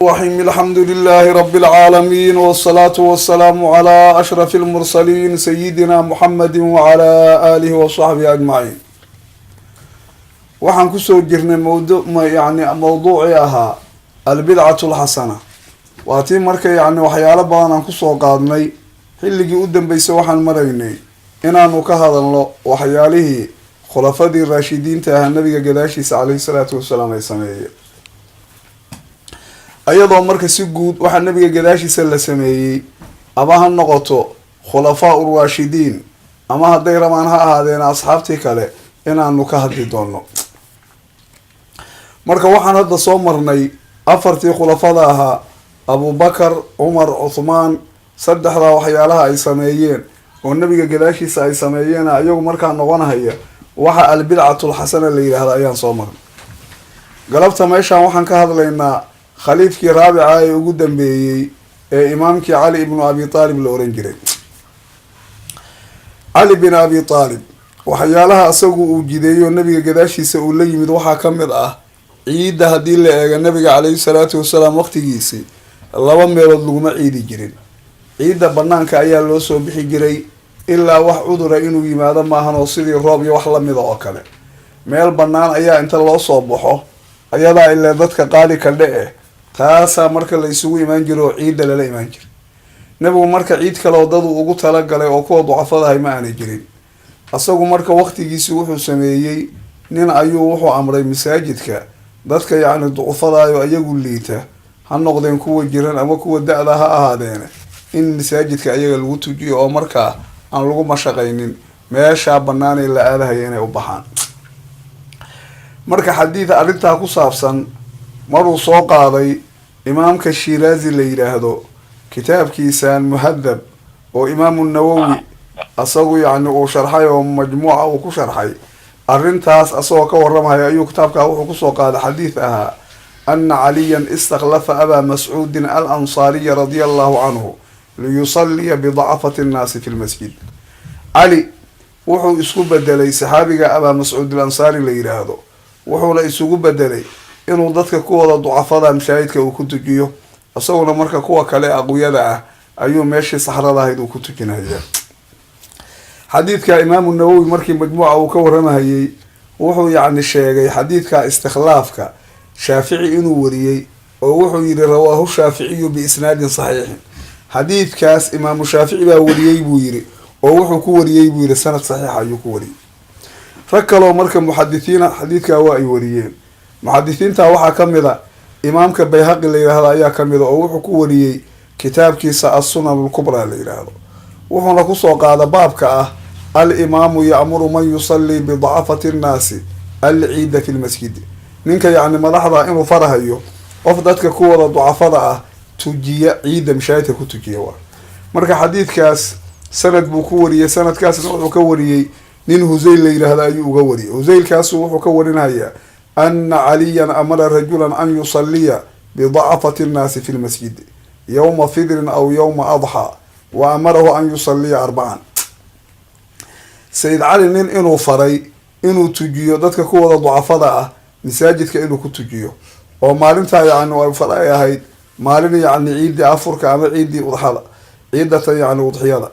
الرحيم الحمد لله رب العالمين والصلاة والسلام على أشرف المرسلين سيدنا محمد وعلى آله وصحبه أجمعين. waxaan kusoo jirnay mawduucii ahaa albidcatu lxasana. waa tii marka waxyaalo badan aan kusoo qaadnay xilligii u dambeysay. waxaan maraynay inaanu ka hadalno waxyaalihii khulafadii raashidiinta ahaa nabiga gadaashiisa caleyhi salaatu wasalaam ay sameeyeen, ayadoo marka si guud waxaa nabiga gadaashiisa la sameeyey ama ha noqoto khulafaa urraashidiin ama hadday rabaan ha ahaadeen asxaabtii kale inaanu ka hadli doono. marka waxaan hadda soo marnay afartii khulafada ahaa abubakar, cumar, cuthmaan, saddexdaa waxyaalaha ay sameeyeen oo nabiga gadaashiisa ay sameeyeen iyagu markaa noqonahaya waxa albidcatu lxasana la yidhaahda ayaan soo marnay. galabta meeshaan waxaan ka hadlaynaa khaliifkii raabica ee ugu dambeeyey ee imaamkii cali ibnu abi aalib la oran jiray. cali bin abi aalib waxyaalaha isagu uu jideeyo nabiga gadaashiisa uu la yimid waxaa ka mid ah ciidda. haddii la eego nabiga caleyhi salaatu wasalaam waqtigiisii laba meelood laguma ciidi jirin. ciidda banaanka ayaa loo soo bixi jiray ilaa wax cudura inuu yimaado maahan, oo sidii roob iyo wax lamida oo kale. meel banaan ayaa inta loo soo baxo ayadaa ilaa dadka qaali ka dhe-e taasaa marka la isugu imaan jiro oo ciidda lala imaan jiray. nabigu marka ciid kale oo dadu ugu talagalay oo kuwa ducafadahay ma aanay jirin. isagu marka waqtigiisi wuxuu sameeyey nin ayuu wuxuu amray masaajidka dadka ducufadaayo iyagu liita ha noqdeen kuwa jiran ama kuwa da-da ha ahaadeen in masaajidka ayaga lagu tujiyo oo markaa aan lagu mashaqaynin meeshaa banaan ee la aadahaya inay u baxaan. marka xadiid arrintaa ku saabsan maruu soo qaaday imaamka shiraazi la yidhaahdo kitaabkiisaan muhadab oo imaamu nawowi asagu uu sharxay oo majmuuca uu ku sharxay arrintaas asagoo ka waramaya ayuu kitaabkaa wuxuu kusoo qaaday xadiid ahaa ana caliyan istakhlafa abaa mascuudin al ansaariya radia allahu canhu liyusaliya bidacafati nnaasi fi lmasjid. cali wuxuu isku bedelay saxaabiga abaa mascuud al ansaari la yidhaahdo, wuxuuna isugu bedelay inuu dadka kuwooda ducafada mashaahidka uu ku tujiyo, isaguna marka kuwa kale aqwiyada ah ayuu meeshii saxrada ahayd uu ku tujinaya. xadiidka imaamu nawowi markii majmuuca uu ka waramahayey wuxuu sheegay xadiidka istikhlaafka shaafici inuu wariyey oo wuxuu yihi rawaahu shaaficiyu biisnaadin saxiixin. xadiidkaas imaamu shaafici baa wariyey buu yihi oo wuxuu ku wariyey buu yihi sanad saxiixa ayuu ku wariyey. rag kaloo marka muxadithiina xadiidkaa waa ay wariyeen. muxadithiinta waxaa kamid a imaamka bayhaqi la yidhaahdo ayaa kamid a oo wuxuu ku wariyey kitaabkiisa assunan lkubraa la yidhaahdo. wuxuuna kusoo qaada baabka ah alimaamu ya'muru man yusallii bidacafati nnaasi alciida fi lmasjidi. ninka madaxda inuu farahayo qof dadka kuwada ducafada ah tujiya ciidda mashaahidka ku tujiya waa. marka xadiidkaas sanad buu ku wariyey, sanadkaasna wuxuu ka wariyey nin husayl la yidhaahdo ayuu uga wariyay. husaylkaasu wuxuu ka warinaya ana caliyan amara rajulan an yusaliya bidacafati nnaasi fi lmasjidi yowma fidrin aw yowma adxaa wa amarahu an yusaliya arbacan. sayid cali nin inuu faray inuu tujiyo dadka kuwada ducafada ah masaajidka inuu ku tujiyo, oo maalintaa far ay ahayd maalin ciiddii afurka ama ciiddii udxada ciidatan udxiyada.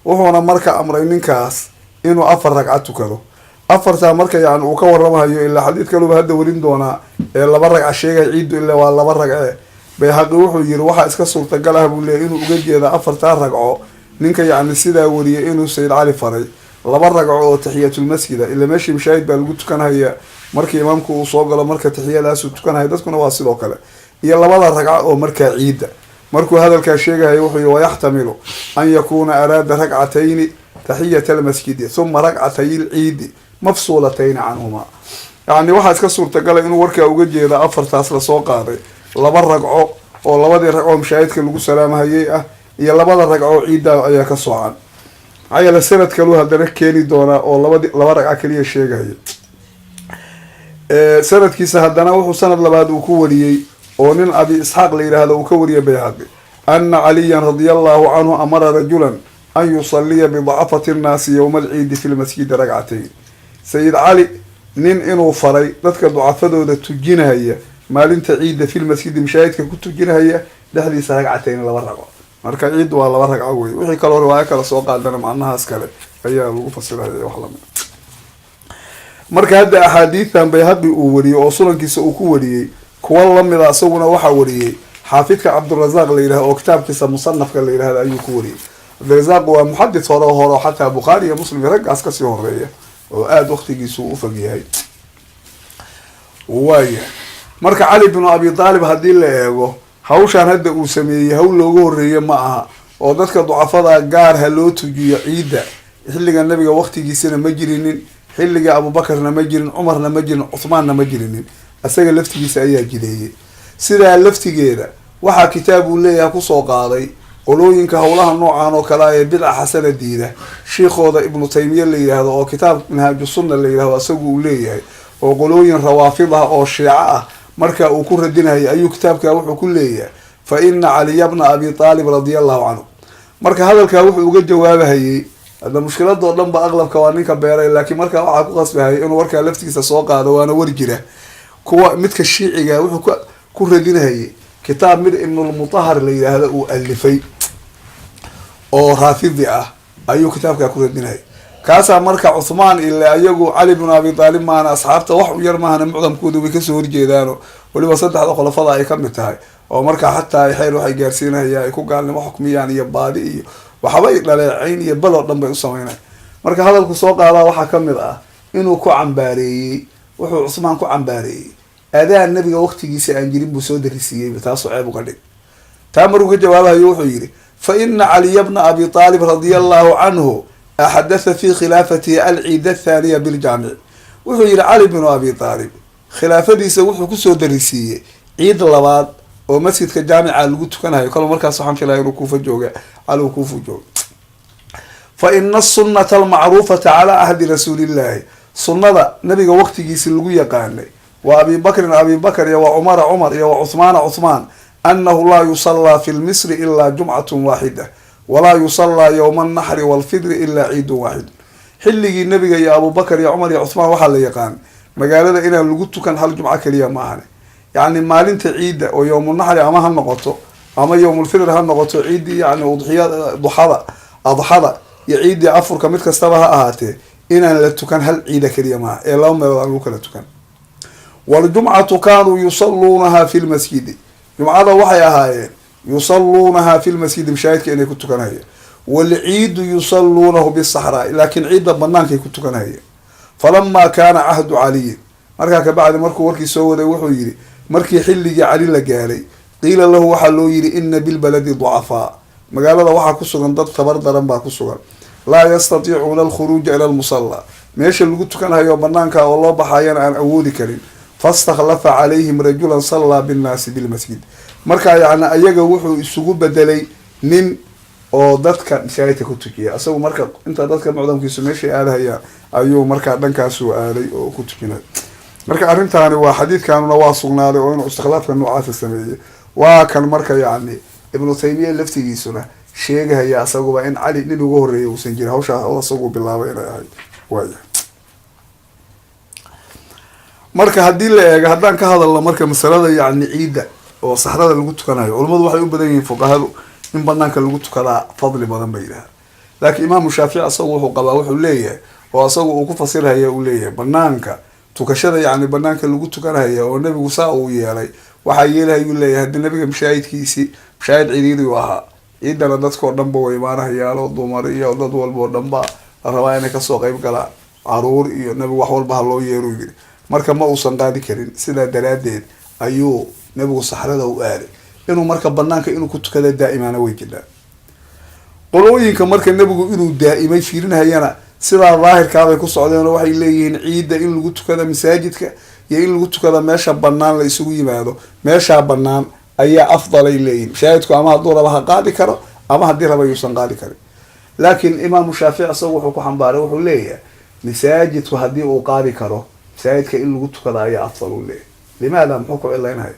wuxuuna marka amray ninkaas inuu 4 ragca tukado. afartaa marka uu ka waramahayo ilaa xadiid kaluba hadda warin doonaa ee 2 ragca sheegay ciiddu ilaa waa 2 ragce. bayhaqi wuxuu yihi waxaa iska suurtagal ah buu leeyay inuu uga jeeda 4 ragco ninka sidaa wariyay inuu sayid cali faray 2 ragco oo taxiyatulmasjida. ila meeshii mashaahid baa lagu tukanhaya markii imaamku uu soo galo marka taxiyadaasuu tukanhaya, dadkuna waa sidoo kale. iyo 2 ragca oo markaa ciidda. markuu hadalkaa sheegahaya wuxuu yihi wayaxtamilu an yakuuna araada ragcatayni taxiyata almasjidi huma ragcatay lciidi mafsuulatayni canhumaa. waxaa iska suurtagalay inuu warkaa uga jeeda 4taas lasoo qaaday 2 ragco oo 2dii ragco mashaahidka lagu salaamahayey ah iyo 2 ragco ciidda ayaa ka soocan. maxaa yeele sanad kaluu haddana keeni doonaa oo 2 ragca kaliya sheegahaya. sanadkiisa haddana wuxuu sanad labaad uu ku wariyey oo nin abi isxaaq la yidhaahdo uu ka wariyay bayhaqi ana caliyan radia allahu canhu amara rajulan an yusaliya bidacafati nnaasi yowma alciidi fi lmasjidi ragcatayn. sayid cali nin inuu faray dadka ducafadooda tujinaya maalinta ciidda fil masjidi mashaahidka ku tujinahaya dhexdiisa ragcatayn laba ragco marka ciiddu waa laba ragco wey wixii kaloo riwaayo kale soo qaadana macnahaas kale ayaa lagu fasiraya wax lamid marka hadda axaadiidan bayhaqi uu wariyey oo sunankiisa uu ku wariyey kuwa lamida isaguna waxaa wariyey xaafidka cabdirazaaq la yidhahdo oo kitaabkiisa musanafka la yidhahdo ayuu ku wariyey cabdirazaaq waa muxadis hore xataa bukhaari iyo muslim raggaas kasii horeeya oo aada waqtigiisu u fog yahay waaya marka cali binu abi taalib haddii la eego hawshaan hadda uu sameeyey hawl looga horreeye ma aha oo dadka ducafada gaar ha loo tujiyo ciidda xilliga nabiga waqtigiisana ma jirinin xilliga abubakarna ma jirin cumarna ma jirin cuhmaanna ma jirinin isaga laftigiisa ayaa jideeyey sidaa laftigeeda waxaa kitaab uu leeyahay kusoo qaaday qolooyinka howlaha noocan oo kale ee bidca xasana diida shiikhooda ibnu taymiya la yidhaahdo oo kitaab minhaaju sunna la yidhahdo isagu uu leeyahay oo qolooyin rawaafid ah oo shiico ah marka uu ku radinaya ayuu kitaabkaa wuxuu ku leeyahay fa ina caliya bna abi taalib radia allahu canhu marka hadalkaa wuxuu uga jawaabahayey hadda mushkiladoo dhan ba aqlabka waa ninka beeray laakiin markaa waxaa ku qasbahayay inuu warkaa laftigiisa soo qaado waana war jira kuwa midka shiiciga wuxuu ku radinahayay kitaab mid ibnulmutahar la yidhaahdo uu alifay oo raafidi ah ayuu kitaabkaa ku radinahayay kaasaa marka cuhmaan ilaa iyagu cali bnu abi taalib maana asxaabta wax u yar maahana mucdamkooda way kasoo horjeedaano weliba saddexda khulafada ay ka mid tahay oo markaa xataa xeyr waxay gaarsiinahayaan ay ku gaalnimo xukmiyaan iyo baadi iyo waxbay dhaleecayn iyo baloo dhan bay u sameynay marka hadalku soo qaadaa waxaa ka mid ah inuu ku cambaareeyey wuxuu cusmaan ku cambaareeyey adaan nabiga waqtigiisa aan jirin buu soo darisiiyey taasoo ceeb uga dhig taa maruu ka jawaabahayo wuxuu yidhi fa ina caliya bna abi taalib radia allahu canhu axdatha fi khilaafatihi alciid athaaniya biljaamic wuxuu yidhi cali binu abi taalib khilaafadiisa wuxuu kusoo darisiiyey ciid labaad oo masjidka jaamica lagu tukanayo kalo markaas waxaan filaya inuu kuufa jooga cali uu kuufu jooga fa ina asunata almacruufata calaa ahdi rasuulillahi sunnada nabiga waqtigiisi lagu yaqaanay wa abi bakrin abi bakr iyo wa cumara cumar iyo wa cuhmaana cuhmaan annahu laa yusallaa fi lmisri ilaa jumcatun waaxida walaa yusallaa yowma annaxri walfidri ilaa ciidun waaxid xilligii nabiga iyo abubakar iyo cumar iyo cuhmaan waxaa la yaqaan magaalada inaan lagu tukan hal jumco keliya ma ahane yacni maalinta ciidda oo yowmunaxri ama ha noqoto ama yowmulfidr ha noqoto ciiddii yani adxada iyo ciiddii afurka mid kastaba ha ahaatee inaan la tukan hal ciida keliya maaha ee laba meelood aan lagu kala tukan waljumcatu kaanuu yusalluunaha fi lmasjidi jumcada waxay ahaayeen yusalluunaha fi lmasjidi mashaahidka inay ku tukanahayeen walciidu yusalluunahu bisaxraai laakiin ciidda banaankay ku tukanahayeen falamaa kaana cahdu caliyin markaa kabacdi markuu warkii soo waday wuxuu yidhi markii xilligii cali la gaaray qiila lahu waxaa loo yidhi ina bilbaladi ducafaa magaalada waxaa ku sugan dad tabar daran baa ku sugan laa yastatiicuuna alkhuruuja ila almusallaa meesha lagu tukanhayo banaanka oo loo baxayana aan awoodi karin fastakhlafa calayhim rajulan sallaa binnaasi bilmasjid markaa yacni ayaga wuxuu isugu bedelay nin oo dadka mashaahidka ku tujiya isagu marka inta dadka mucdamkiisu meeshay aadahayaan ayuu markaa dhankaasu aaday oo ku tujinay marka arrintaani waa xadiidkanuna waa sugnaaday oo inuu istikhlaafka noocaasa sameeyey waa kan marka yacni ibnu taymiya laftigiisuna sheegahaya isaguba in cali nin uga horreeyay uusan jirin hawshaa isagu bilaabay inay ahayd waaya marka haddii la eego haddaan ka hadalno marka masalada yacni ciidda oo saxrada lagu tukanayo culimmadu waxay u badan yihiin fuqahadu in banaanka lagu tukadaa fadli badan bay yidhaha laakiin imaamu shaafici isagu wuxuu qabaa wuxuu leeyahay oo isagu uu ku fasirhaya uu leeyahay banaanka tukashada yacni banaanka lagu tukanhaya oo nebigu saa uu yeelay waxaa yeelahayuu leeyahay haddii nabiga mashaahidkiisii mashaahid ciidiidii u ahaa ciidana dadkao dhanba way imaanahayaalo dumar iyo dad walbao dhanba la rabaa inay kasoo qeyb galaan caruur iyo nabigu wax walba ha loo yeeruu yiri marka ma uusan qaadi karin sidaa daraadeed ayuu nabigu saxrada u aaday inuu marka banaanka inuu ku tukada daa'imaana way jiraan qolooyinka marka nabigu inuu daa'imay fiirinhayana sidaa daahirkaabay ku socdeenoo waxay leeyihiin ciidda in lagu tukada masaajidka iyo in lagu tukada meesha banaan la isugu yimaado meeshaa banaan ayaa afdalay leeyihin mashaahidku ama hadduu raba ha qaadi karo ama haddii raba yuusan qaadi karin laakiin imaamu shaafici isagu wuxuu ku xambaaray wuxuu leeyahay masaajidku haddii uu qaadi karo masaajidka in lagu tukada ayaa afdal u leeyahy limaada muxuu ku cilaynhaya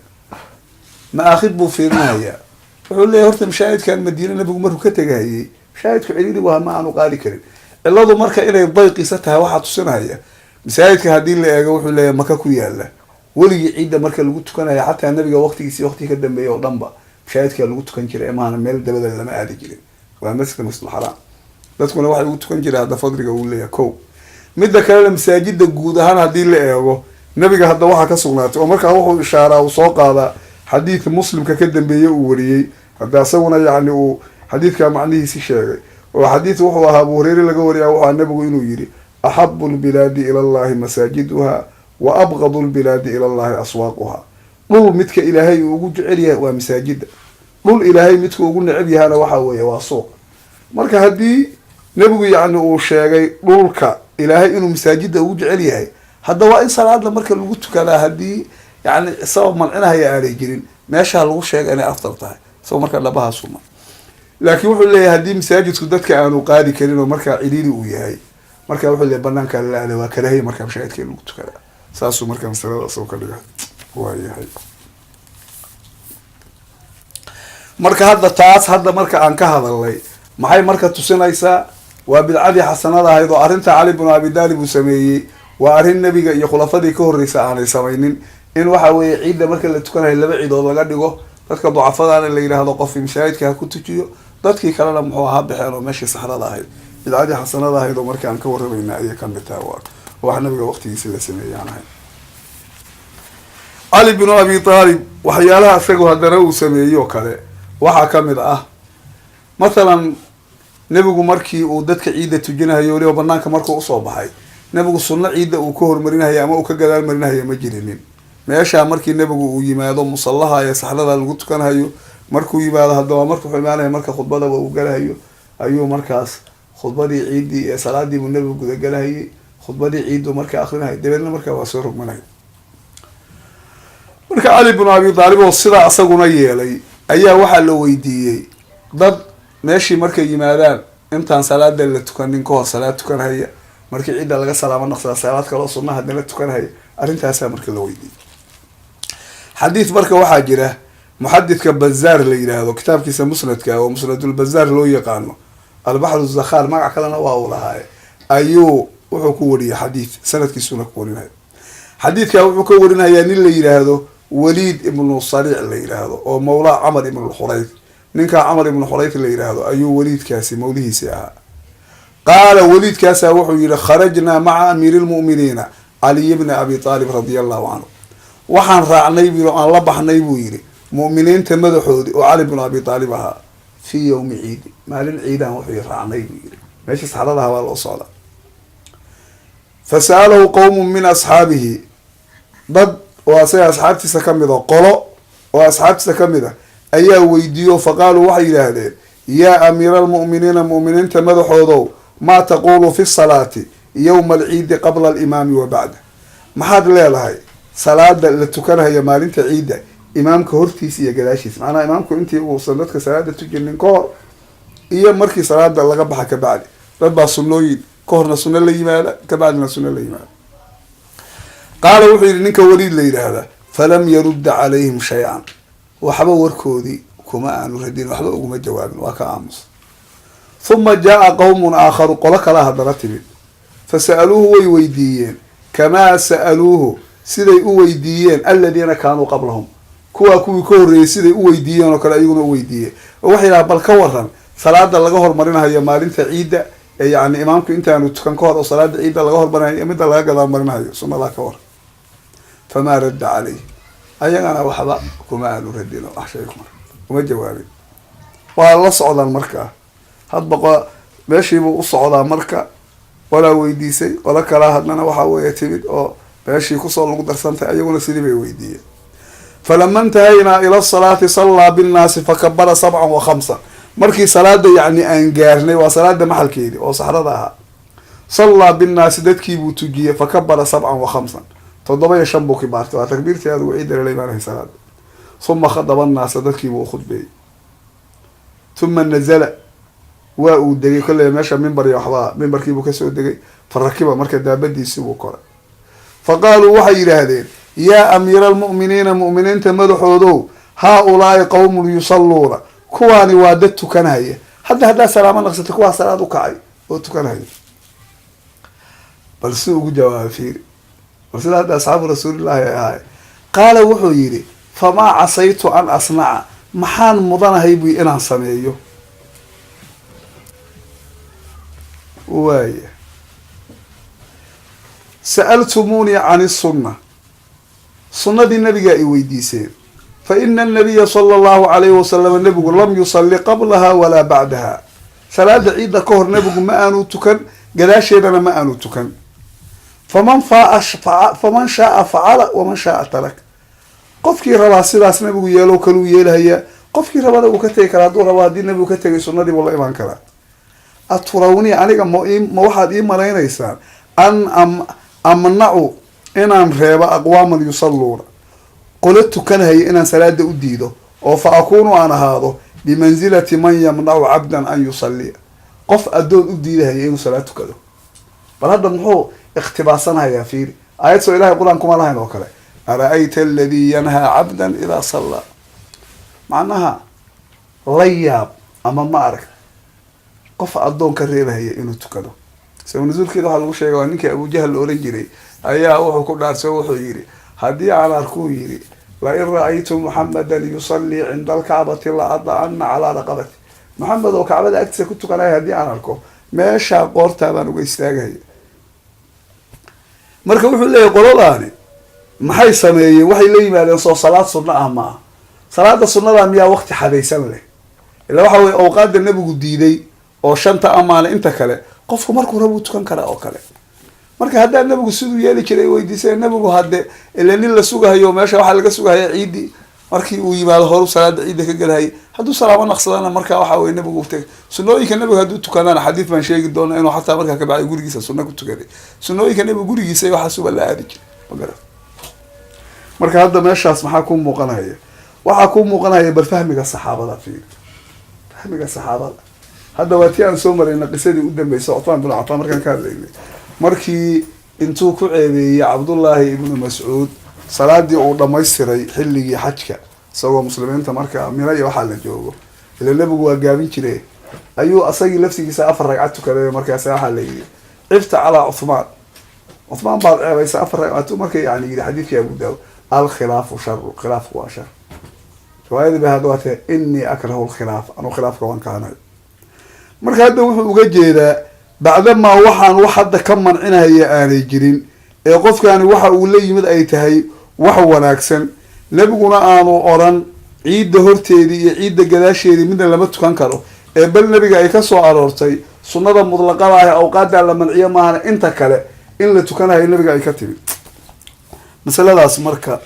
ma-aakhid buu fiirinahayaa wuxuu leeyahy horta mashaahidkan madiine nabigu markuu ka tegahayey mashaahidku ciriirigu ha ma aanu qaadi karin ciladu marka inay dayqiisa tahay waxaa tusinaya masaajidka haddii la eego wuxuu leeyahay maka ku yaala weligii ciidda marka lagu tukanaya xataa nabiga waqtigiisi waqti ka dambeeyay oo dhanba mashaahidka lagu tukan jiray maana meel dabada lama aadi jirin waa masjidka masjidul xaraam dadkuna waxay ugu tukan jireen hadda fadliga uu leeyahay kow midda kale masaajida guud ahaan haddii la eego nabiga hadda waxaa ka sugnaatay oo markaa wuxuu ishaaraa uu soo qaadaa xadiid muslimka ka dambeeyey uu wariyey hadda isaguna yacni uu xadiidkaa macnihiisi sheegay oo xadiid wuxuu ahaa abu hureyre laga wariyaa wuxuu nabigu inuu yidhi axabu lbilaadi ila allahi masaajiduha wa abqadu lbilaadi ila allahi aswaaquha dhul midka ilaahay uu ugu jecel yahay waa masaajida dhul ilaahay midka ugu necab yahana waxa weeye waa suuq marka haddii nebigu yacni uu sheegay dhulka ilaahay inuu masaajida ugu jecel yahay hadda waa in salaada marka lagu tukadaa haddii yani sabab mancinahaya aanay jirin meeshaa lagu sheega inay afdal tahay isagoo markaa dhabahaasuma laakiin wuxuu leeyahay haddii masaajidku dadka aanu qaadi karin oo markaa cidhiiri uu yahay marka wuxuu leeyahay banaanka lalaada waa karahay markaa mashaahidka in lagu tukadaa saasuu markaa masalada isagoo ka dhiga waayahay marka hadda taas hadda marka aan ka hadalnay maxay marka tusinaysaa waa bidcadii xasanada ahayd oo arrinta cali bnu abi daalib uu sameeyey waa arrin nebiga iyo khulafadii ka horreysa aanay samaynin in waxa weeye ciidda marka la tukanayo laba ciidood laga dhigo dadka ducafadaana la yidhaahdo qofkii mashaahidka ha ku tujiyo dadkii kalena muxuu ahaa baxeen oo meeshii saxrada ahayd bidcadii xasanada ahayd oo marka aan ka warramayna ayay ka mid tahay waa wax nabiga waqtigiisi la sameeyey aan ahayn cali bnu abi taalib waxyaalaha isagu haddana uu sameeyey oo kale waxaa ka mid ah mathalan nebigu markii uu dadka ciidda tujinahayo weliba banaanka markuu usoo baxay nebigu sunno ciidda uu ka hormarinahayo ama uu ka gadaal marinahayo ma jirinin meeshaa markii nebigu uu yimaado musallaha ee saxrada lagu tukanhayo markuu yimaado haddaba markuu imaanaya marka khudbadaba uu galahayo ayuu markaas khudbadii ciiddii ee salaadiibuu nebigu gudagalahayay khudbadii ciiddu markaa akrinahaya dabeedna markaa waa soo rogmanaya marka cali bnu abi taalib oo sidaa isaguna yeelay ayaa waxaa la weydiiyey dad meeshii markay yimaadaan intaan salaada la tukanin kahor salaad tukanhaya markii ciidda laga salaamo naqsada salaad kaloo sunna haddana tukanhaya arrintaasaa marka la weydiiyey xadiid marka waxaa jira muxadidka bazaar la yidhaahdo kitaabkiisa musnadka oo musnadulbazaar loo yaqaano albaxru zakhaar magac kalena waa uu lahaaye ayuu wuxuu ku wariyay xadiid sanadkiisuna ku warinaya xadiidkaa wuxuu ka warinayaa nin la yidhaahdo waliid ibnu sariic la yidhaahdo oo mawlaa camar ibnu xurayth ninkaa camar ibnu xurayth la yidhaahdo ayuu waliidkaasi mawlihiisi ahaa qaala waliidkaasaa wuxuu yihi kharajnaa maca amiiri lmu'miniina caliy bni abi taalib radia allahu canhu waxaan raacnay buu aan la baxnay buu yidhi mu'miniinta madaxoodi oo cali bnu abi taalib ahaa fii yowmi ciidi maalin ciidaan wuxuu raacnay buu yidhi meesha saxradaha waa loo socda fa sa'alahu qowmun min asxaabihi dad oo asaga asxaabtiisa ka mid a qolo oo asxaabtiisa ka mid a ayaa weydiiyo faqaaluu waxay yidhaahdeen yaa amiira almu'miniina mu'miniinta madaxoodow maa taquulu fi salaati yowma alciidi qabla alimaami wa bacda maxaad leedahay salaada la tukanahaya maalinta ciidda imaamka hortiisa iyo gadaashiisa macnaha imaamku intii uusan dadka salaada tujinin ka hor iyo markii salaada laga baxa ka bacdi dad baa sunnooyin ka horna sunno la yimaada ka bacdina sunno la yimaada qaala wuxuu yidhi ninka waliid la yidhaahdaa falam yarudda calayhim shay-an waxba warkoodii kuma aanu radin waxba uguma jawaabin waa ka aamus huma jaa qowmun aakharu qolo kalaa haddana timid fa sa'aluuhu way weydiiyeen kamaa sa'aluuhu siday u weydiiyeen aladiina kaanuu qablahum kuwaa kuwii ka horreeyey siday u weydiiyeen oo kale ayaguna u weydiiyeen oo waxay yidhaha bal ka waran salaada laga hormarinahayo maalinta ciidda ee yacni imaamku intaanu tukan ka hor oo salaada ciidda laga hormarinayo midda laga gadaal marinahayo sunnadaa ka waran famaa radda caleyh ayagana waxba kuma aanu radin oo shay kuma jawaabin waa la socdaan markaa hadba meeshiibuu u socdaa marka walaa weydiisay qola kalaa haddana waxaa weeye timid oo meeshii kusoo lagu darsantay ayaguna sidii bay weydiiyeen falama intahaynaa ila salaati sallaa binnaasi fakabara 7 wa 5 markii salaada yacni aan gaarnay waa salaada maxalkeedii oo saxrada ahaa sallaa binnaasi dadkiibuu tujiyey fakabara 7 wa 5 7 iyo 5 buu kibaartay waa takbiirtii aad ugu ciidda lala imaanay salaada uma khadaba nnaasa dadkiibuu u khudbeeyey uma nazala waa uu degay kolley meesha mimbar iyo waxbaa mimbarkiibuu kasoo degay fa rakiba marka daabadiisii buu koray fa qaaluu waxay yidhaahdeen yaa amiira almu'miniina mu'miniinta madaxoodow haa-ulaa'i qowmun yusalluuna kuwaani waa dad tukanhaya haddaa salaamo naqsata kuwaa salaad u kacay oo tukanhaya bal si ugu jawaaba fiiri bal sida hadda asxaabu rasuulillaahi ay ahaay qaala wuxuu yidhi famaa casaytu an asnaca maxaan mudanahay bui inaan sameeyo. waaya sa'altumuunii can isunna, sunnadii nabigaa i weydiiseen. fa ina annabiya sala allahu calayhi wasalam nebigu lam yusalli qablaha walaa bacdaha, salaada ciidda ka hor nebigu ma aanu tukan, gadaasheedana ma aanu tukan. faman shaaa facala waman shaaa tarak, qofkii rabaa sidaas nabigu yeelo kaluu yeelhayaa, qofkii rabana uu ka tegi karaa. hadduu rabo haddii nabigu ka tegay sunnadii buu la imaan karaa. aturawni aniga ma waxaad ii malaynaysaan an amnacu inaan reebo aqwaaman yusalluuna, qolo tukanhaya inaan salaada u diido, oo fa akuunu aan ahaado bimansilati man yamnacu cabdan an yusalliya, qof addoon u diidahaya inuu salaad tukado. bal hadda muxuu ikhtibaasanahayaa fiiri, aayad soo ilahay qur-aan kuma lahayn oo kale, ara-ayta aladii yanhaa cabdan idaa sallaa. macnaha la yaab ama ma arag qof addoon ka reebahaya inuu tukado. sabab nusuulkeeda waxaa lagu sheegay waa ninkii abujahal la oran jiray ayaa wuxuu ku dhaartay oo wuxuu yidhi haddii aan arkuu yidhi lain ra-aytu muxamadan yusallii cinda alkacbati la ada-ana calaa raqabati, maxamed oo kacbada agtiisa ku tukanaya haddii aan arko meeshaa qoortaa baan uga istaagahaya. marka wuxuu leeyahy qoladaani maxay sameeyeen, waxay la yimaadeen soo salaad sunno ah maaha. salaada sunnada miyaa waqti xadaysan leh? ila waxa weye awqaada nebigu diiday oo shanta amaane inta kale qofku markuu rabuu tukan karaa oo kale. marka haddaa nebigu siduu yeeli jiray weydiisay, nebigu hadde ila nin la sugahayo meesha waxaa laga sugahaya ciidii markii uu yimaado horu salaada ciidda ka gelahayay. hadduu salaamo naqsadana marka waxa weye nebigu u tegay. sunnooyinka nebigu hadduu tukadana xadiid baan sheegi doona inuu xataa markaa ka bacday gurigiisa sunna ku tukaday. sunnooyinka nebigu gurigiisa waxaasuba la aadi jiray magara. marka hadda meeshaas maxaa ku muuqanaya? waxaa ku muuqanaya bal fahmiga saxaabada. fiir fahmiga saxaabada hadda waa tii aan soo marayna qisadii u dambeysay Cuthmaan bin Cafaan markaan ka hadlaynay, markii intuu ku ceebeeyey Cabdullaahi ibnu Mascuud salaadii uu dhamaystiray xilligii xajka isagoo muslimiinta markaa Mina iyo waxaa la joogo, ila nebigu waa gaabin jiray, ayuu asagii laftigiisa 4 ragcad tukaday. markaas waxaa la yidhi ifta calaa Cuthmaan, Cuthmaan baad ceebaysa 4 ragcad. marka yani yidhi xadiidkii Abu Daawud alkhilaafu sharu, khilaafku waa shar. riwaayadii ba hadda waatee inii akrahu lkhilaaf, anuu khilaafka waan kahanayo. marka hadda wuxuu uga jeedaa bacdamaa waxaan wax hadda ka mancinaya aanay jirin, ee qofkaani waxa uu la yimid ay tahay wax wanaagsan, nebiguna aanu oran ciidda horteedii iyo ciidda gadaasheedii midna lama tukan karo, ee bal nebiga ay kasoo aroortay sunnada mutlaqada ah awqaadaa la manciyo maahana inta kale in la tukanayo nebiga ay ka timid. masaladaas marka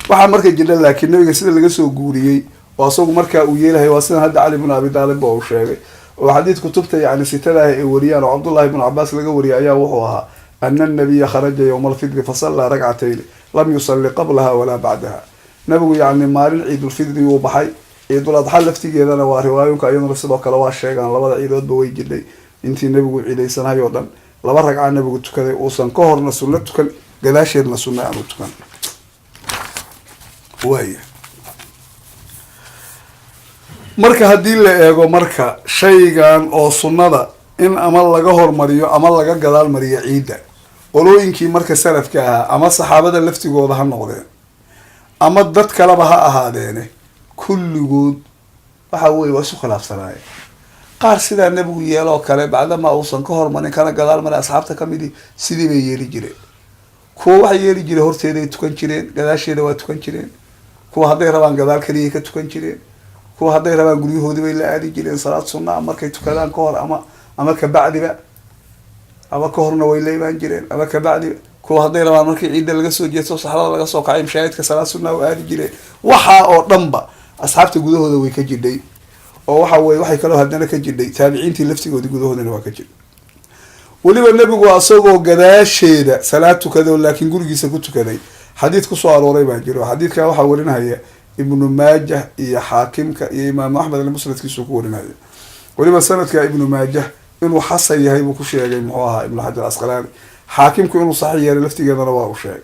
waxaa marka jira laakiin nabiga sida laga soo guuriyey oo asagu markaa uu yeelahay waa sida hadda cali bin abi taalib uu sheegay oo xadiid kutubta yani sitada ay wariyaan oo Cabdullah ibn Abbas laga wariyay ayaa wuxuu ahaa anna an-nabiy kharaja yawm al-fitr fa salla rak'atayn lam yusalli qablaha wala ba'daha. nabigu yani maalin ciid al-fitr uu baxay, ciid al-adha laftigeedana waa riwaayooyinka ayaduna sidoo kale waa sheegaan labada ciidoodba way jiray intii nabigu ciidaysanayo oo dhan 2 ragcad nabigu tukaday uusan ka horna sunna tukan gadaasheedna sunna aanu tukan. waaya marka haddii la eego marka shaygan oo sunnada in ama laga hormariyo ama laga gadaal mariyo ciidda, qolooyinkii marka salafka ahaa ama saxaabada laftigooda ha noqdeen ama dad kaleba ha ahaadeene kulligood waxa weye waa isu khilaafsanaayeen. qaar sidaa nebigu yeeloo kale bacdama uusan ka hormarin kana gadaal marin asxaabta kamidii sidii bay yeeli jireen. kuwa waxay yeeli jireen horteeday tukan jireen, gadaasheeda waa tukan jireen. kuwa hadday rabaan gadaal kaliyay ka tukan jireen. kuwa hadday rabaan guryahoodii bay la aadi jireen salaad sunna markay tukadaan ka hor ama ka bacdiba, ama ka horna way la imaan jireen ama ka bacdiba. kuwa hadday rabaan markii ciidda laga soo jeesto saxrada laga soo kacay mashaahidka salaad sunna u aadi jireen. waxaa oo dhanba asxaabta gudahooda way ka jidhay, oo waxa weye waxay kaloo haddana ka jidhay taabiciintii laftigoodii gudahoodana waa ka jidhay. weliba nebigu asagoo gadaasheeda salaad tukado laakiin gurigiisa ku tukaday xadiid kusoo arooray baa jiro. xadiidka waxaa warinaya ibnu maajah iyo xaakimka iyo imaamu axmed musnadkiisu ku warinaya. weliba sanadka ibnu maajah inuu xasan yahay buu ku sheegay muxuu ahaa ibnu xajar asqalaani. xaakimku inuu saxiix yeelay laftigeedana waa uu sheegay.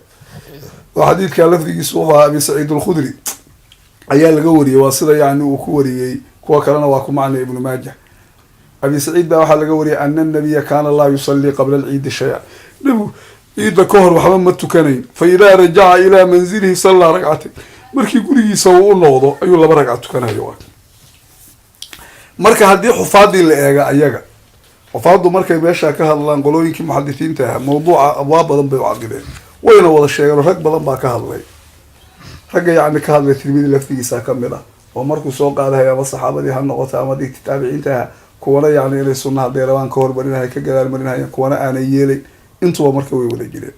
oo xadiidka lafdigiisu wuxuu ahaa abi saciid alkhudri ayaa laga wariyey, waa sida yani uu ku wariyey. kuwa kalena waa ku macnay ibnu maajah. abi saciid baa waxaa laga wariyay ana nabiya kaana laa yusallii qabla alciidi shay-a, عيد كهر وحمام ما تكنين فإذا رجع إلى منزله صلى ركعتين مركي قولي يسووا النوضة أيوة الله بركع تكنها يوان مركا هدي حفاظي اللي أيجا حفاظه مركا بيشا كهالله نقولوا يمكن محدثين تها موضوع أبواب ضم بعقدين وين والله الشيء ركب ضم كهالله رجع يعني كهالله تلميذ اللي في ساكمله ومركو سوق على هي الصحابة دي هالنقطة أما دي تتابعين تها كونا يعني اللي سنة ديروان كور برينا هيك جلال برينا هيك كونا أنا يلي انتوا مركو ولا جلال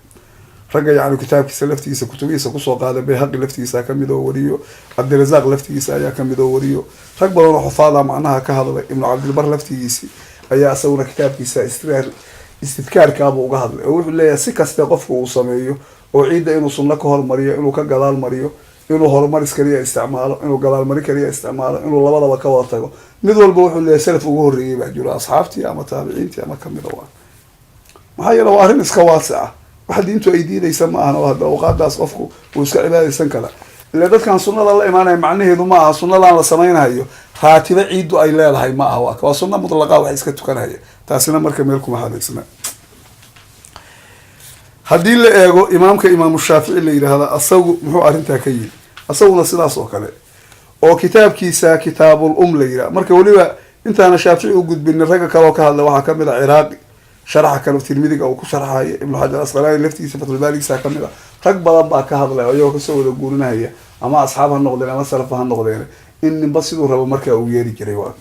رجع يعني كتاب كسلفتي كتبي سكوسو قاعد بهق لفتي ساكم يدوريو عبد الرزاق لفتي سايا كم يدوريو رجع بقول حفاظة معناها كهذا ابن عبد البر لفتي أي أسونا كتاب كيسا استذكار كابو وقهر ولا سكة استقف وصميو وعيد إنه صنع كهر مريو إنه كجلال مريو إنه هرمار إسكالية استعماله إنه جلال مريكالية استعماله إنه الله والله كوارتجو مدول بروح اللي سلف وجهري بعجول أصحابتي أما تابعينتي أما كم يدوان ما هي لو أهرن إسكواسعة واحد أنتوا أيدي يسمى أنا وهذا وقعد أصفكوا وإسكال بعد السنكلا اللي ده كان صنع الله إيمانه معناه إنه ما صنع الله سمينا هيو راتبة عيدو أي لا هاي ما هو وصنع مطلقة وحيسكتوا كان هي تاسنا مركب لكم هذا اسمه هدي اللي إيجو إمامك إمام الشافعي اللي هذا أصو محو أرنتها كيل أصونا سلاس وكله أو كتاب كيسا كتاب ليرا مركب ولي أنت أنا شافعي وجود بين الرجل كلو كهذا وحكمل عراقي شرح كانوا تلميذك أو كشرح ابن حجر الأسقلاني لفتي صفة الباري ساكمل رجل بقى كهذا لا يوك سووا يقولون هي أما أصحابها النقدين أما سلفها النقدين إن بسيطوا ربوا مركب ويري كريواك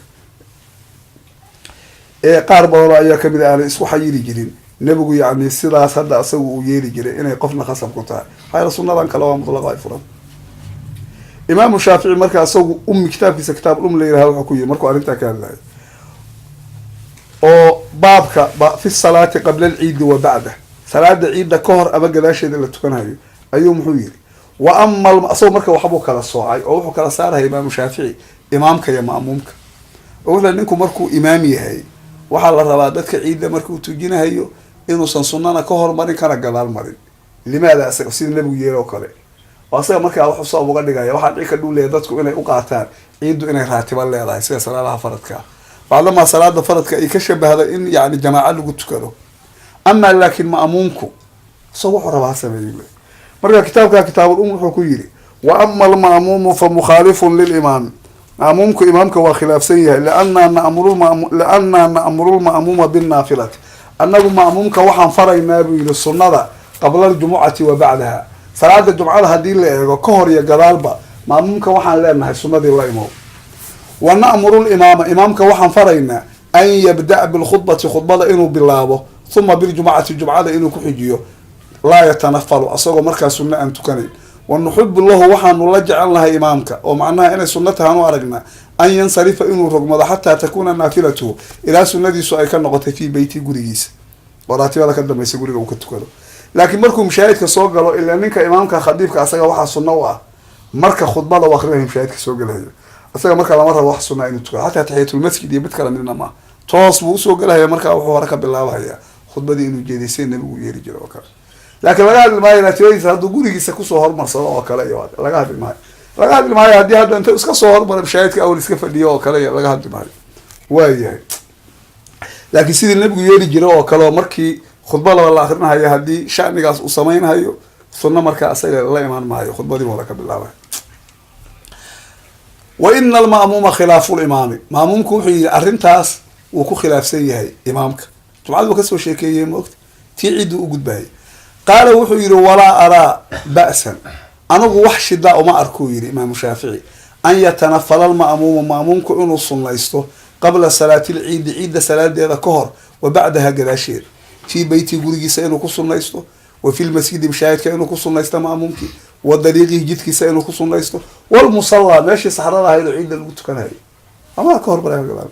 قارب ولا أيها كبير على اسمه حيري جرين نبغوا يعني السلاس هذا أسوي ويري جرين إنه يقفنا خصم كتار هاي رسولنا عن كلام مطلقة فرام إمام الشافعي مركز أسوي كتاب كيس كتاب ليرها وحكوية مركو أرنتا كان لا أو بابك في الصلاة قبل العيد وبعده صلاة العيد ده كهر أبقى لا شيء اللي تكون هاي أيوم حويري وأما أسوي مركز وحبوك على الصاعي أو حكى على صار هاي إمام الشافعي إمامك يا مأمومك أولا إنكم مركو إمامي هاي وحال الرباطك عيد مركو تجينا هيو إنه صنصننا كهر مرين كان جلال مرين لماذا أسير النبي يرى كله وأصلا مركا أو حصة أبو قدي جاي واحد عيك دول يدرسكم إنه يقاطعان عيدوا إنه راتب الله لا يصير صلاة فرضك بعدما صلاة فرضك يكشف هذا إن يعني جماعة اللي قلت كده أما لكن مأمومكم صوّح ربع سبيل مركا كتاب الحكويري وأما المأموم فمخالف للإمام مأمومك إمامك وخلاف سيئة لأننا نأمر المأموم بالنافلة أنه مأمومك وحن فرع النبي للسنة قبل الجمعة وبعدها صلاة الجمعة هذه اللي كهر يا جلالبا مأمومك وحن لنا السنة دي الله إمام ونأمر الإمام إمامك وحن فرعنا أن يبدأ خطبة إنه بالله ثم بالجمعة الجمعة إنه كحجيه لا يتنفل أصلا مركز سنة أن تكنين ونحب الله وحن نرجع الله إمامك ومعناها إن سنتها نوارجنا أن ينصرف إنه رغم حتى تكون نافلته إلى سنة دي سؤال كان نغطي في بيتي قريس وراتي هذا كده ما يسيقولي وكتكله لكن مركو مشاهدك سوق قالوا إلا أنك إمامك خديفك أصلا واحد سنة واحد مركز خطبة وآخرين مشاهدك سوق له أصلا مركز على مرة واحد سنة إنه تكله حتى تحية المسجد يبتكلم مننا ما توصل سوق له مركز وحركة بالله وهي خطبة دي إنه جديسين نبي يرجع وكذا لكن لقى الماي نتيجة هذا قولي يسكو صهر مرصلا وكلا يواد لقى الماي هدي هذا أنت اسك صهر مرة مشاهدك أول اسك فديو وكلا لقى الماي وايه لكن سيد النبي يرجع وكلا مركي خطبة ولا آخرنا هي هدي شأن قاس وسمين هيو ثم مركا أسأل الله إيمان ما هي خطبة دي ولا بالله وإن المأموم خلاف الإمام مأموم كوحي أرنتاس وكو خلاف سيء إمامك تبعد وكسو شيكي موقت تعيد وقد باي قال وحير ولا أرى بأسا أنا وحش دا وما أركوير إمام الشافعي أن يتنفل المأموم مأموم كأنه الصنلايستو قبل صلاة العيد عيد صلاة دي كهر وبعدها قراشير في بيتي قولي سأنو كصنلايستو وفي المسجد مشاهد كأنه كصنلايستو مأمومك والدريقي جدك سأنو كصنلايستو والمصلى ماشي صحراء هاي العيد اللي قلت كان هاي أما كهر بلا قلال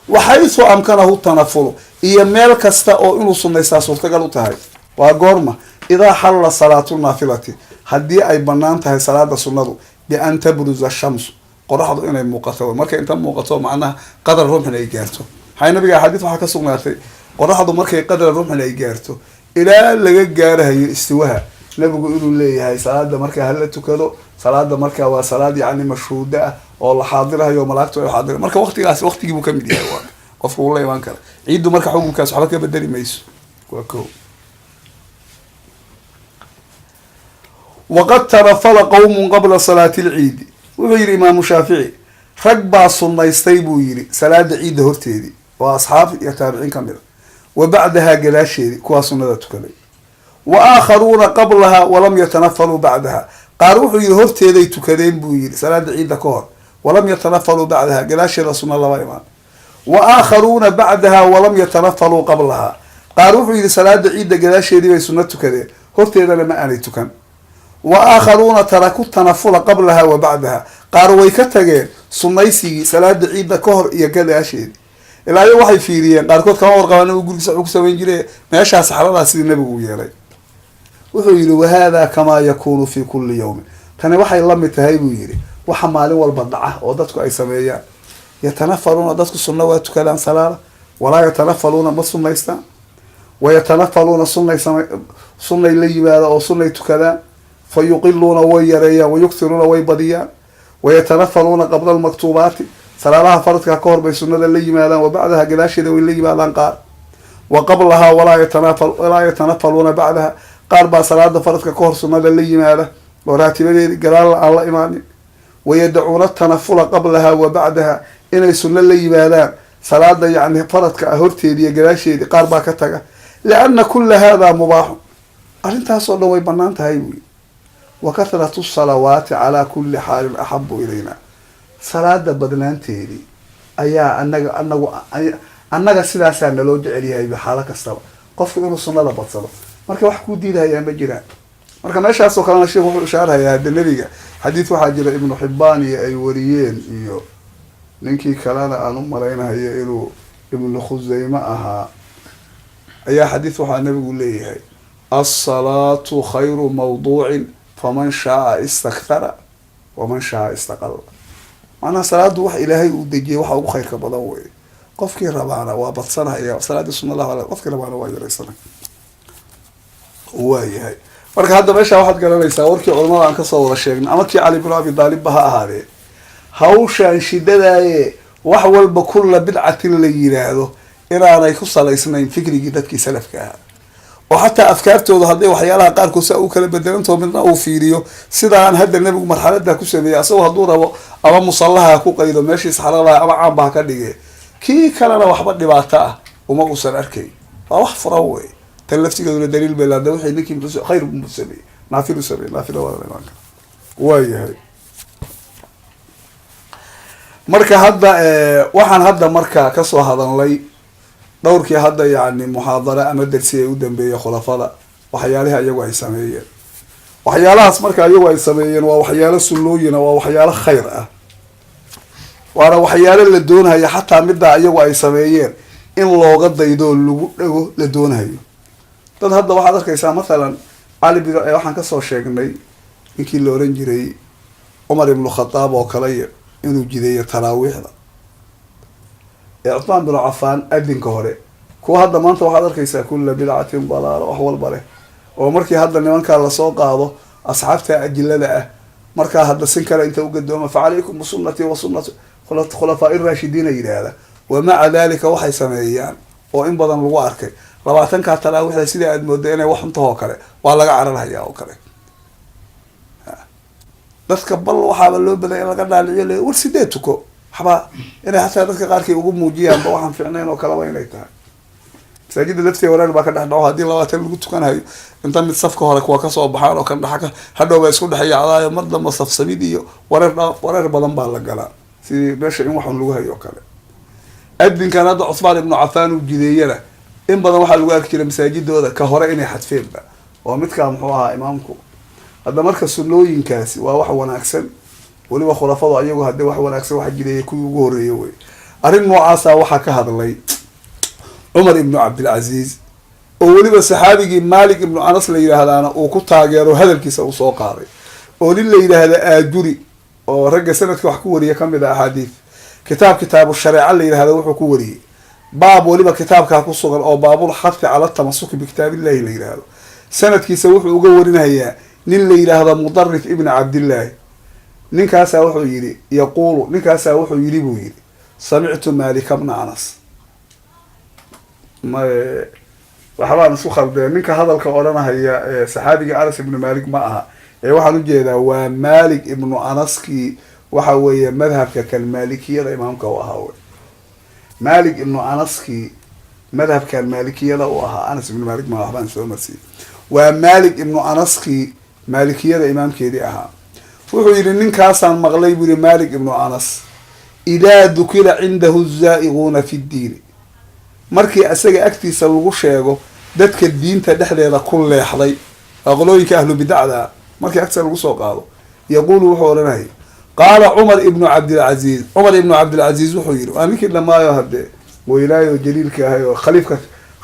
وحيث أمكنه التنفل إيا ميل كستا أو إنو صنلايستا سلطة تهاي وقرمة إذا حل صلاة النافلة هدي أي بنانتها صلاة السنة بأن تبرز الشمس قرحض إنه موقته مركا إنت موقته معناها قدر الرمح لإيجارته هاي نبقى حديث وحكا سقناتي قرحض مركا قدر الرمح لإيجارته إلى اللي جارها استواها نبقى يقولوا لي هاي صلاة مركا هل تكلو صلاة مركا وصلاة يعني مشهودة والله حاضرها يوم ملاكته حاضرها مركا وقت يجيبوا كم دي هاي قفوا الله يوانكر عيدوا مركا حكم كاس حركة بدري ميس وكو waqad tanafala qowmun qabla salaati lciidi wuxuu yidhi imaamu shaafici rag baa sunnaystay buu yidhi salaada ciidda horteedii oo asxaab iyo taabiciin ka mid a wa bacdahaa gadaasheedii kuwaa sunnada tukaday wa aakharuuna qablaha walam yatanafaluu bacdaha qaar wuxuu yidhi horteeday tukadeen buu yidhi salaada ciidda ka hor walam yatanafaluu bacdaha gadaasheeda sunna laba imaan wa aakharuuna bacdaha walam yatanafaluu qablaha qaar wuxuu yidhi salaada ciidda gadaasheedii bay sunno tukadeen horteedana ma aanay tukan wa aakharuuna taraku tanafula qablaha wa bacdaha qaar way ka tageen sunnaysigii salaada ciidda ka hor iyo gadaasheedii ilaa iyo waxay fiiriyeen qaarkood kama warqabaan nabigu gurigiisa wuxuu ku samayn jire meeshaa saxradaa sidii nabigu u yeelay wuxuu yidhi wahada kamaa yakunu fi kulli yawmin tani waxay la mid tahay buu yidhi waxa maalin walba dhaca oo dadku ay sameeyaan yatanafaluuna dadku sunna waa tukadaan salaada walaa yatanafaluuna ma sunnaystaan wayatanafaluuna sunnay la yimaada oo sunnay tukadaan fa yuqiluuna way yareeyaan wayugtiruuna way badiyaan wayatanafaluuna qabla almaktuubaati salaadaha faradka ka hor bay sunnada la yimaadaan wa bacdaha gadaasheeda way la yimaadaan qaar wa qablahaa walaa yatanafaluuna bacdaha qaar baa salaada faradka ka hor sunnada la yimaada oo raatibadeedi gadaal aan la imaanin wayadacuuna tanafula qablaha wa bacdaha inay sunno la yimaadaan salaada yacni faradka ah horteedi iyo gadaasheedii qaar baa ka taga lianna kula hada mubaaxun arrintaasoo dhan way banaan tahay buuyi wa kathratu salawaati calaa kulli xaalin axabu ilayna salaada badnaanteedii ayaa annaga sidaasaa naloo jecel yahay xaalo kastaba qofku inuu sunnada badsado marka wax kuu diidahayaa ma jiraan marka meeshaasoo kalena sheekh wuxuu ishaarhayaa hadda nebiga xadiid waxaa jira ibnu xibbaan iyo ay wariyeen iyo ninkii kalena aan u malaynahayo inuu ibnu khusayme ahaa ayaa xadiid waxaa nabigu leeyahay alsalaatu khayru mawduucin faman shaaa istakthara waman shaaa istaqala macnaha salaadu wax ilaahay uu dejiyay waxa ugu khayrka badan wey qofkii rabaana waa badsanaya salaadii sunnalah qofkii rabaana waa yaraysanay waayahay marka hadda meeshaa waxaad garanaysaa warkii culamada aan kasoo wada sheegnay ama kii cali bin abi daalibba ha ahaadee hawshaan shidadaaye wax walba kulla bidcatin la yiraahdo inaanay ku salaysnayn fikrigii dadkii salafka ahaa oo xataa afkaartooda hadday waxyaalaha qaarkood saa u kala bedelantao midna uu fiiriyo sidaan hadda nebigu marxalada ku sameeyey asagoo hadduu rabo ama musallaha ku qaydo meeshii saxradaha ama caamba ha ka dhige kii kalena waxba dhibaato ah uma uusan arkay waa wax furan wey tan laftigeeduna daliil bay laada wixii ninkii khayr buu sameeyey naafilu sameeyey naafila waa imaanka waayahay marka hadda waxaan hadda marka kasoo hadalnay dhowrkii hadda yani muxaadara ama dersi ay u dambeeyay khulafada waxyaalihi iyagu ay sameeyeen waxyaalahaas marka iyagu ay sameeyeen waa waxyaalo sunnooyina waa waxyaalo khayr ah waana waxyaalo la doonayo xataa middaa iyagu ay sameeyeen in looga daydo lagu dhago la doonayo dad hadda waxaad arkaysaa mathalan cali bin waxaan kasoo sheegnay ninkii la oran jiray cumar ibnu khataab oo kale inuu jideeyo taraawiixda cuthmaan bin cafaan adinka hore kuwa hadda maanta waxaad arkaysaa kulla bidcatin dalaala wax walba leh oo markii hadda nimankaa lasoo qaado asxaabta ajilada ah markaa hadda sin kale inta ugadooma facalaykum bisunati wa sunati khulafaa raashidiina yidhaahda wamaca dalika waxay sameeyaan oo in badan lagu arkay 20 taraawiixda sida aad moodo inay wax untahoo kale waa laga cararhayaa oo kale dadka bal waxaaba loo baday in laga dhaaliciyo war sidee tuko waxba inay hataa dadka qaarkii ugu muujiyaanba waxaan fiicnayn oo kaleba inay tahay masaajida lafteeda wareer baa ka dhex dhaco haddii 20 lagu tukanayo inta mid safka hore kuwa kasoo baxaan oo kan dhaxa hadhow baa isku dhex yaacdaayo mar damba safsamid iyo wareer badan baa la galaa sidii meesha in waxun lagu hayo oo kale adinkan hadda Cuthmaan ibnu Cafaan uu jideeyana in badan waxaa lagu arki jiray masaajidooda ka hore inay xadfeenba oo midkaa muxuu ahaa imaamku hadda marka sunnooyinkaasi waa wax wanaagsan weliba khulafadu ayagu hadda wax wanaagsan waxa jiray kuwii ugu horeeyay way arrin noocaasa waxaa ka hadlay Umar ibn Abdul Aziz oo weliba saxaabigii Malik ibn Anas la yiraahdaana uu ku taageero hadalkiisa uu soo qaaday oo nin la yiraahdo Aajuri oo ragga sanadka wax ku wariya kamid ah ahadiith kitaabu shariica la yiraahdo wuxuu ku wariyay baab weliba kitaabka ku sugan oo baabul xafi ala tamasuk bi kitaabillahi la yiraahdo sanadkiisa wuxuu uga warinayaa nin la yiraahdo Mudarrif ibn Abdullah ninkaasa wuxuu yiri yaqulu ninkaasa wuxuu yiri buu yiri sami'tu Malik ibn Anas ma waxbaan isku khaldeen ninka hadalka oranaya saxaabiga Anas ibn Malik ma aha waxaan ujeedaa waa Malik ibnu Anaskii waxa weeye madhabka kan maalikiyada imaamka u ahaa. Malik ibnu Anaskii madhabka maalikiyada u ahaa. Anas ibn Malik ma waxbaan soo marsiiyay. waa Malik ibnu Anaskii maalikiyada imaamkeedii ahaa. wuxuu yidhi ninkaasaan maqlay buu yidhi Malik ibnu Anas idaa dukira cindahu zaa'iquuna fi ddiini, markii asaga agtiisa lagu sheego dadka diinta dhexdeeda ku leexday aqlooyinka ahlu bidacda, markii agtiisa lagu soo qaado yaquulu wuxuu odhanayay qaala Cumar ibnu Cabdilcaziiz. Cumar ibnu Cabdilcaziiz wuxuu yidhi waa ninkii dhamaayo haddee weylaayo jaliilka ahay oo khaliifka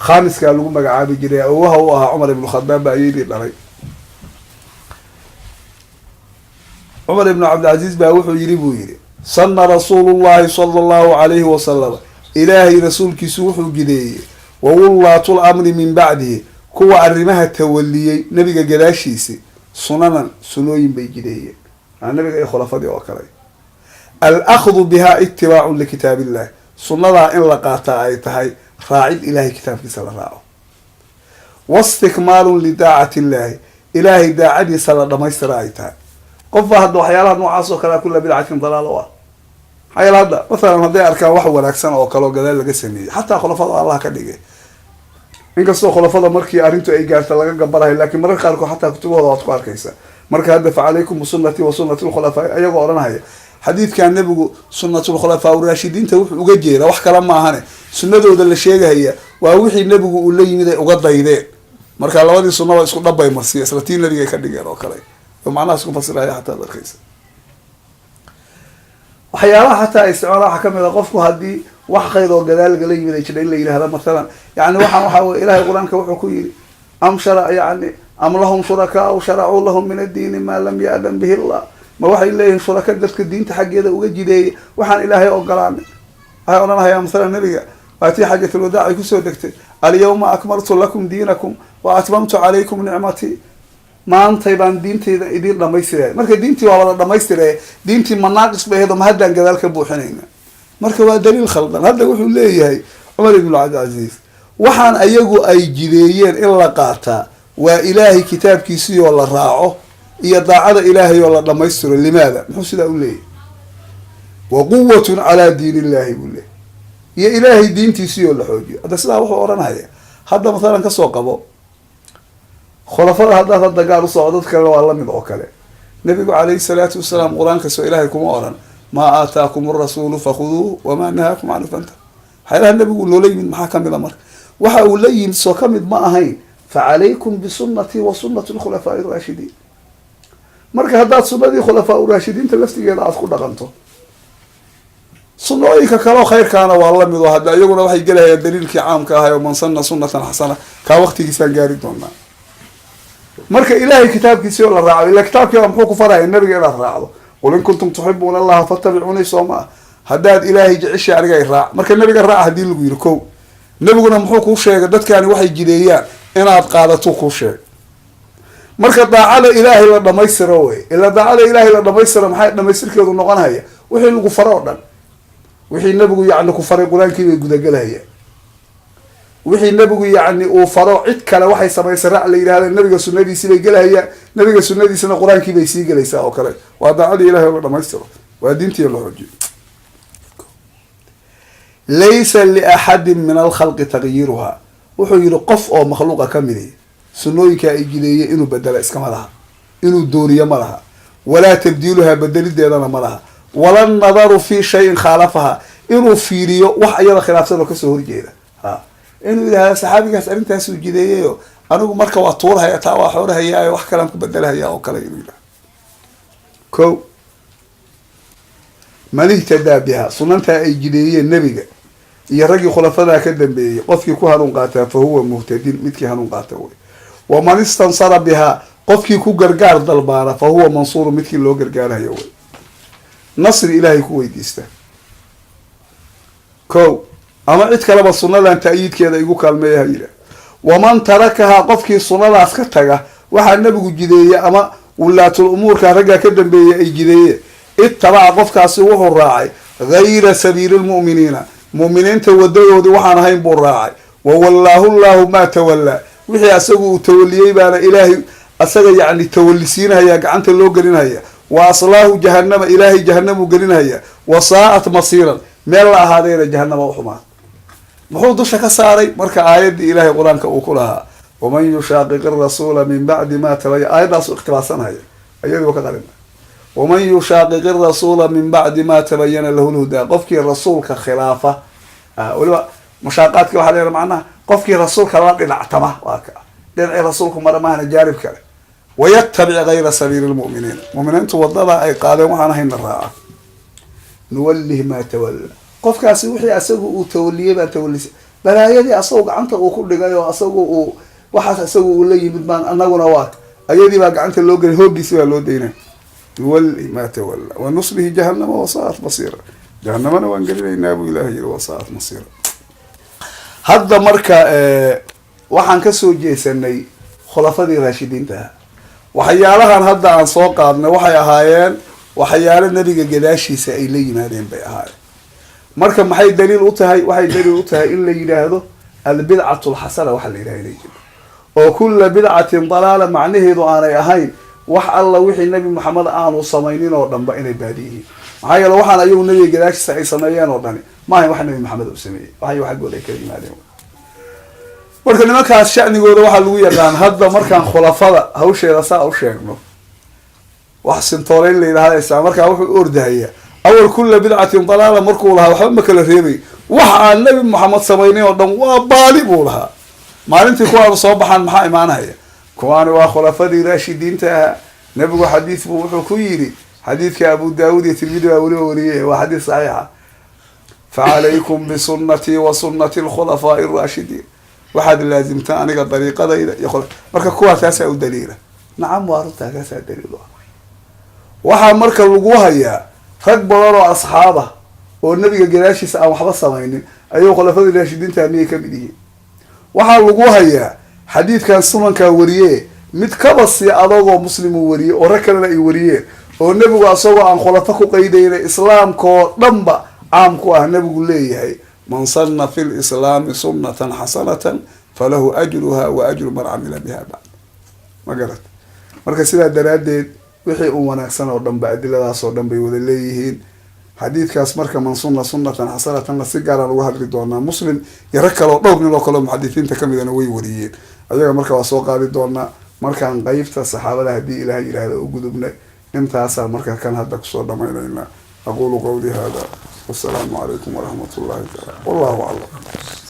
khaamiskaa lagu magacaabi jiray, awowaha u ahaa Cumar ibnu Khadaab baa ayadii dhalay. Cumar ibnu Cabdilcaziiz baa wuxuu yidhi buu yidhi sanna rasuulullahi sala allahu calayhi wasalam, ilaahay rasuulkiisu wuxuu jideeyey wawullaatul amri min bacdihi, kuwa arrimaha tawaliyey nabiga gadaashiisi sunanan sunooyin bay jideeyeen, nabiga iyo khulafadii oo kale. al-akhdu bihaa itibaacun likitaabillahi, sunnadaa in la qaataa ay tahay raacid ilaahay kitaabkiisa la raaco. wastikmaalun lidaacati illaahi, ilaahay daacadiisa la dhamaystira ay tahay. qofba hadda waxyaalaha noocaas oo kale kula bidcatin dalaal u ah. maxaa yeele hadda masalan hadday arkaan wax wanaagsan oo kale oo gadaal laga sameeyey, xataa khulafada allah ka dhigay, inkastoo khulafada markii arrintu ay gaarta laga gabarahay, laakiin mararka qaarkood xataa kutubahooda waad ku arkaysaa. marka hadda facalaykum bisunati wa sunati lkhulafaa ayagoo odhanahaya xadiidkan nebigu sunatulkhulafaa uraashidiinta wuxuu uga jeeda wax kale maahane sunadooda la sheegahaya waa wixii nebigu uu la yimid ay uga daydeen. marka labadii sunaba isku dhabbay marsiya, isla tii nabigay ka dhigeen oo kale, macnaha isku fasiraya xataa ad arkaysa. waxyaalaha xataa isticmaala waxaa kamid a qofku haddii wax khayr oo gadaal gala yimid ay jira in la yidhahda masalan yani waxaan waxaa weye ilahay qur-aanka wuxuu ku yidhi am shara yani am lahum shurakaau sharacuu lahum min addiini maa lam ya'dan bihi llah, ma waxay leeyihiin shuraka dadka diinta xaggeeda uga jideeyay waxaan ilaahay ogolaanay. waxay odhanahayaa masalan nabiga waatii xaajatulwadaac ay kusoo degtay alyawma akmaltu lakum diinakum wa atmamtu calaykum nicmatii, maantay baan diintayda idiin dhamaystiraya. marka diintii waa wada dhamaystiraya, diintii manaaqis bay ahayd oo ma haddaan gadaal ka buuxinayna. marka waa daliil khaldan. hadda wuxuu leeyahay Cumar ibnu Cabdilcaziiz waxaan ayagu ay jideeyeen in la qaataa waa ilaahay kitaabkiisii oo la raaco iyo daacada ilaahay oo la dhamaystiro. limaada muxuu sidaa u leeyahay? wa quwatun calaa diin illahi buu leeyahy, iyo ilaahay diintiisii oo la xoojiyo. hadda sidaa wuxuu odhanaya hadda masalan kasoo qabo khulafada haddaad hadda gaar usoo dad kale waa lamid oo kale. nabigu calayhi salaatu wasalaam qur-aanka soo ilaahay kuma oran maa aataakum arasuulu fakhuduuh wamaa nahaakum canhu fantahu. waxyaalaha nabigu loola yimid maxaa kamid a marka? waxa uu la yimid soo kamid ma ahayn facalaykum bisunatii wa sunati lkhulafaa iraashidiin. marka haddaad sunadii khulafaa uraashidiinta laftigeeda aada ku dhaqanto, sunooyinka kaleo khayrkaana waa lamid oo hadda iyaguna waxay gelahayaan daliilkii caamka ahay oo man sanna sunatan xasana, kaa waqtigiisaan gaari doonaa. marka ilaahay kitaabkiisi oo la raaco, ila kitaabkiiba muxuu ku faraya nabiga inaad raacdo. qul in kuntum tuxibuuna allaha fattabicuunii, soo ma ah haddaad ilaahay jeceshay anigay raac. marka nabiga raac haddii lagu yidhi ko, nabiguna muxuu kuu sheegay dadkaani waxay jideeyaan inaad qaadato kuu sheeg. marka daacada ilaahay la dhamaystiro wey, ila daacada ilaahay la dhamaystiro maxay dhamaystirkeedu noqonaya? wixii lagu faro oo dhan, wixii nabigu yani ku faray qur-aankii bay gudagelahayaan. wixii nabigu yani uu faro cid kale waxay samaysay raac la yidhahda nabiga sunadiisii bay gelahayaan, nabiga sunadiisana qur-aankii bay sii gelaysaa oo kale. waa daacadii ilahay oo la dhamaystiro, waa diintii la xoojiyo. laysa liaxadin min alkhalqi tagyiruhaa, wuxuu yihi qof oo makhluuqa kamidi sunooyinkaa ay jideeye inuu bedela iskama laha, inuu dooriyo ma laha, walaa tabdiiluhaa bedelideedana ma laha, wala nadaru fi shayin khaalafaha, inuu fiiriyo wax iyada khilaafsan oo kasoo horjeeda. inuu yidhahda saxaabigaas arrintaasuu jideeyayo anigu marka waa tuurahaya taa waa xoorahayaayo wax kalean ku bedelahaya oo kale inuu yidhahda. ko man ihtadaa biha, sunantaa ay jideeyeen nebiga iyo raggii khulafadaa ka dambeeyey, qofkii ku hanuun qaataa fa huwa muhtadin, midkii hanuun qaata wey. waman istansara bihaa, qofkii ku gargaar dalbaana fa huwa mansuuru, midkii loo gargaarayo wey. nasri ilaahay ku weydiista. ko ama cid kaleba sunadan ta'yiidkeeda igu kaalmeeya ha yidhah. waman tarakahaa, qofkii sunadaas ka taga waxaa nabigu jideeye ama wulaatul umuurka raggaa ka dambeeyey ay jideeyeen, itabaca qofkaasi wuxuu raacay gayra sabiili lmu'miniina, mu'miniinta wadadoodii waxaan ahayn buu raacay. wawallaahu llahu maa tawallaa, wixii asagu uu tawaliyey baana ilaahay asaga yani tawalisiinaya gacanta loo gelinaya wa aslaahu jahannama ilaahay jahannamu gelinaya wa saa'at masiiran meel la ahaadayna jahannama u xumaad muxuu dusha ka saaray marka aayaddii ilaahay qur-aanka uu ku lahaa waman yushaaqiqi rasuula min bacdi ma tabaya aayaddaasu ikhtibaarsanaya ayadoo ka qarin waman yushaaqiqi rasuula min bacdi ma tabayana lahu lhudaa qofkii rasuulka khilaafa waliba mushaaqaadki waxaa leeyahay macnaha qofkii rasuulka la dhinactama waa ka dhinacii rasuulku mara maahana jaarib kale wayattabic gayra sabiili lmu'miniin mu'miniintu wadada ay qaadeen waxaan ahayna raaca nuwallih maa tawalla qofkaasi wixii asagu uu tawaliyey baan tawalisa balaayadii asagoo gacanta uu ku dhigay oo asagu uu waxaas asagu uu la yimid baan anaguna waa ayadii baa gacanta loo gelin hoogiisi baa loo daynay nuwallih maa tawalla wa nuslihi jahannama wasaa'at masiira jahannamana waan gelinaynaa buu ilaahay yiri wasaa'at masiira hadda marka waxaan kasoo jeesanay khulafadii raashidiinta waxyaalahan hadda aan soo qaadnay waxay ahaayeen waxyaalo nabiga gadaashiisa ay la yimaadeen bay ahaayeen marka maxay daliil u tahay waxay daliil u tahay in la yidhaahdo albidcatu lxasana waxa la yidhaha inay jiro oo kulla bidcatin dalaala macnaheedu aanay ahayn wax alla wixii nabi maxamed aanu samaynin oo dhanba inay baadi yihiin maxaa yeele waxaan ayagu nabiga gadaashiisa ay sameeyeen oo dhani maahayn wax nabi maxamed uu sameeyey waxay xaggooda ay kala yimaadeen marka nimankaas shacnigooda waxaa lagu yaqaan hadda markaan khulafada hawsheeda saa u sheegno wax sintooleyn la yidhahda markaa wuxuu ordahaya awal kulla bidcatin dalaala markuu lahaa waxba ma kala reebay wax aan nabi maxamed samaynin oo dhan waa baali buu lahaa maalintii kuwaanu soo baxaan maxaa imaanaya kuwaani waa khulafadii raashidiinta ahaa nabigu xadiis buu wuxuu ku yidhi xadiidka abu daawud iyo tirmidi baa weliba wariyey waa xadiis saxiixa facalaykum bisunnatii wa sunnati alkhulafaa'i araashidiin waxaad laazimtaa aniga dariiqadayda iyo marka kuwaa taasaa u daliila nacam waa runtaa kaasaa daliil ah waxaa marka lagu hayaa rag badan oo asxaaba oo nabiga gadaashiisa aan waxba samaynin ayuu khulafadii raashidiinta miyay ka mid yihiin waxaa lagu hayaa xadiidkan sunankaa wariye mid kaba sii adagoo muslim uu wariyey oo rag kalena ay wariyeen oo nebigu asagoo aan khulafo ku qaydayna islaamkaoo dhanba caam ku ah nebigu leeyahay man sanna fi lislaami sunnatan xasanatan falahu ajruha wa ajru man camila biha bacd ma garat marka sidaa daraaddeed wixii u wanaagsan oo dhanba adiladaas oo dhan bay wada leeyihiin xadiidkaas marka man sunna sunnatan xasanatanna si gaaraan uga hadli doonaa muslim iyo rag kaleo dhowr nin oo kaleo muxadisiinta kamidana way wariyeen ayaga marka waa soo qaadi doonaa markaan qeybta saxaabada haddii ilaahay yidhaahda u gudubnay intaasaa marka kan hadda kusoo dhamaynayna aqulu qawli hada wasalaamu calaykum waraxmat ullahi taala wallahu aclam.